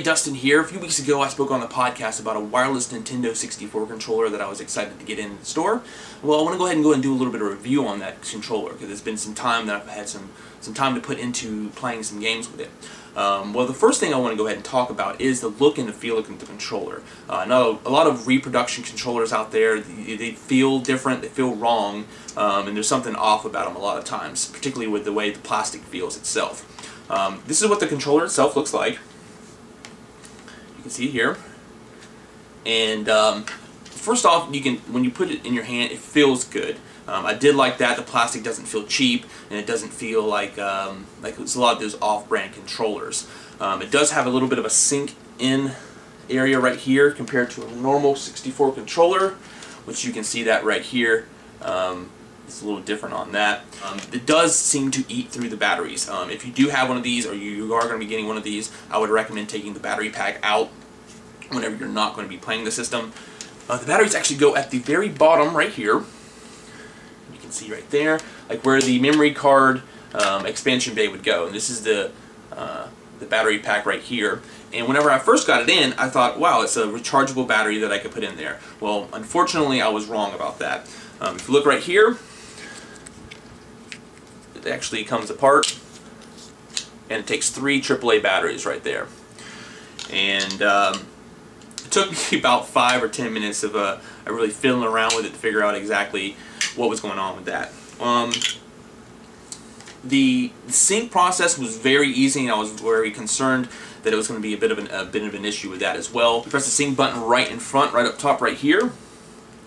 Dustin here. A few weeks ago I spoke on the podcast about a wireless Nintendo 64 controller that I was excited to get in the store. Well, I want to go ahead and do a little bit of review on that controller because it's been some time that I've had some time to put into playing some games with it. Well, the first thing I want to go ahead and talk about is the look and the feel of the controller. I know a lot of reproduction controllers out there, they feel different, they feel wrong, and there's something off about them a lot of times, particularly with the way the plastic feels itself. This is what the controller itself looks like. You can see here, and first off, when you put it in your hand, it feels good. I did like that. The plastic doesn't feel cheap, and it doesn't feel like it's a lot of those off-brand controllers. It does have a little bit of a sink-in area right here compared to a normal 64 controller, which you can see that right here. It's a little different on that. It does seem to eat through the batteries. If you do have one of these, or you are going to be getting one of these, I would recommend taking the battery pack out whenever you're not going to be playing the system. The batteries actually go at the very bottom right here. You can see right there, like where the memory card expansion bay would go. And this is the battery pack right here. And whenever I first got it in, I thought, wow, it's a rechargeable battery that I could put in there. Well, unfortunately, I was wrong about that. If you look right here, it actually comes apart, and it takes 3 AAA batteries right there. And it took me about 5 or 10 minutes of really fiddling around with it to figure out exactly what was going on with that. The sync process was very easy, and I was very concerned that it was going to be a bit of an issue with that as well. You press the sync button right in front, right up top right here,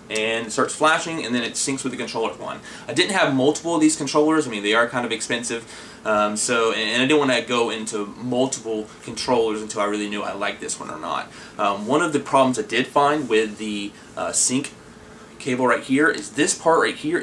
and it starts flashing, and then it syncs with the controller one. I didn't have multiple of these controllers. I mean, they are kind of expensive, and I didn't want to go into multiple controllers until I really knew I liked this one or not. One of the problems I did find with the sync cable right here is this part right here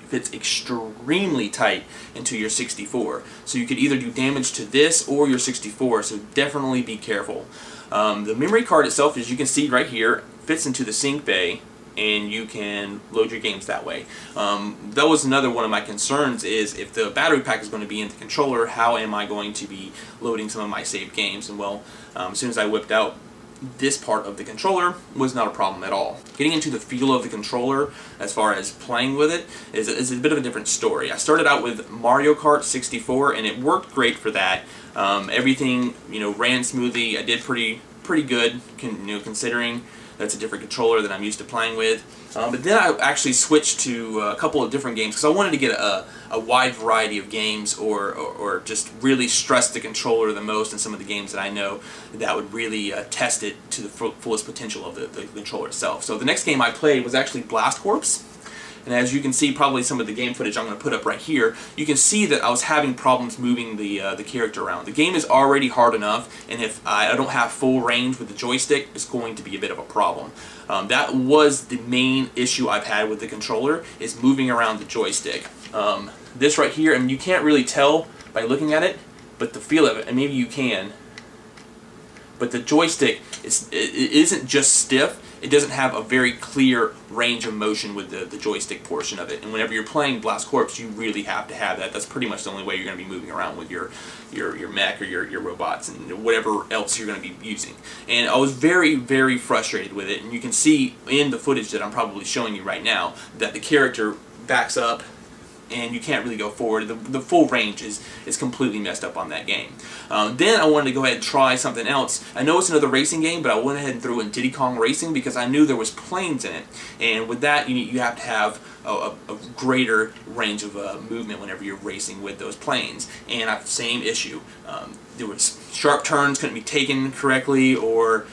fits extremely tight into your 64. So you could either do damage to this or your 64, so definitely be careful. The memory card itself, as you can see right here, fits into the sync bay, and you can load your games that way. That was another one of my concerns, is if the battery pack is going to be in the controller, how am I going to be loading some of my saved games? And well, as soon as I whipped out this part of the controller, was not a problem at all. Getting into the feel of the controller as far as playing with it is a bit of a different story. I started out with Mario Kart 64, and it worked great for that. Everything ran smoothly. I did pretty good, considering that's a different controller that I'm used to playing with. But then I actually switched to a couple of different games because I wanted to get a wide variety of games, or just really stress the controller the most in some of the games that I know that would really test it to the fullest potential of the controller itself. So the next game I played was actually Blast Corps. And as you can see, probably some of the game footage I'm going to put up right here, you can see that I was having problems moving the character around. The game is already hard enough, and if I don't have full range with the joystick, it's going to be a bit of a problem. That was the main issue I've had with the controller, is moving around the joystick. This right here, and you can't really tell by looking at it, but the feel of it, and maybe you can, but the joystick, it isn't just stiff. It doesn't have a very clear range of motion with the joystick portion of it. And whenever you're playing Blast Corps, you really have to have that. That's pretty much the only way you're going to be moving around with your mech or your robots and whatever else you're going to be using. And I was very, very frustrated with it. And you can see in the footage that I'm probably showing you right now that the character backs up, and you can't really go forward. The full range is completely messed up on that game. Then I wanted to go ahead and try something else. I know it's another racing game, but I went ahead and threw in Diddy Kong Racing because I knew there was planes in it. And with that, you have to have a greater range of movement whenever you're racing with those planes. And I have the same issue. There was sharp turns couldn't be taken correctly, or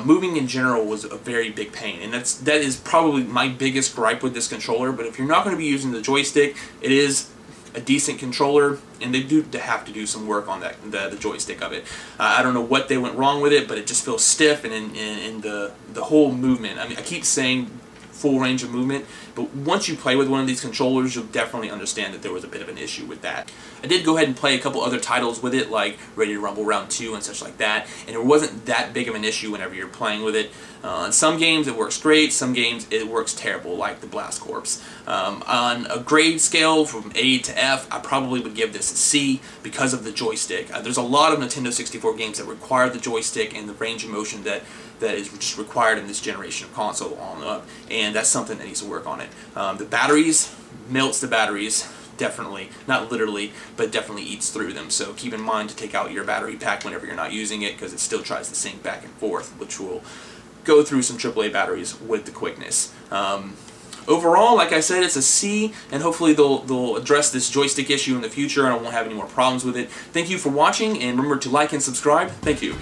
moving in general was a very big pain, and that is probably my biggest gripe with this controller. But if you're not going to be using the joystick, it is a decent controller, and they do have to do some work on that, the joystick of it. I don't know what they went wrong with it, but it just feels stiff, and in the whole movement. I mean, I keep saying full range of movement. But once you play with one of these controllers, you'll definitely understand that there was a bit of an issue with that. I did go ahead and play a couple other titles with it, like Ready to Rumble Round 2 and such like that, and it wasn't that big of an issue whenever you're playing with it. In some games it works great, some games it works terrible, like the Blast Corps. On a grade scale from A to F, I probably would give this a C because of the joystick. There's a lot of Nintendo 64 games that require the joystick and the range of motion that is just required in this generation of console on up, and that's something that needs to work on it. The batteries, melts the batteries, definitely, not literally, but definitely eats through them, so keep in mind to take out your battery pack whenever you're not using it, because it still tries to sync back and forth, which will go through some AAA batteries with the quickness. Overall, like I said, it's a C, and hopefully they'll address this joystick issue in the future and I won't have any more problems with it. Thank you for watching, and remember to like and subscribe. Thank you.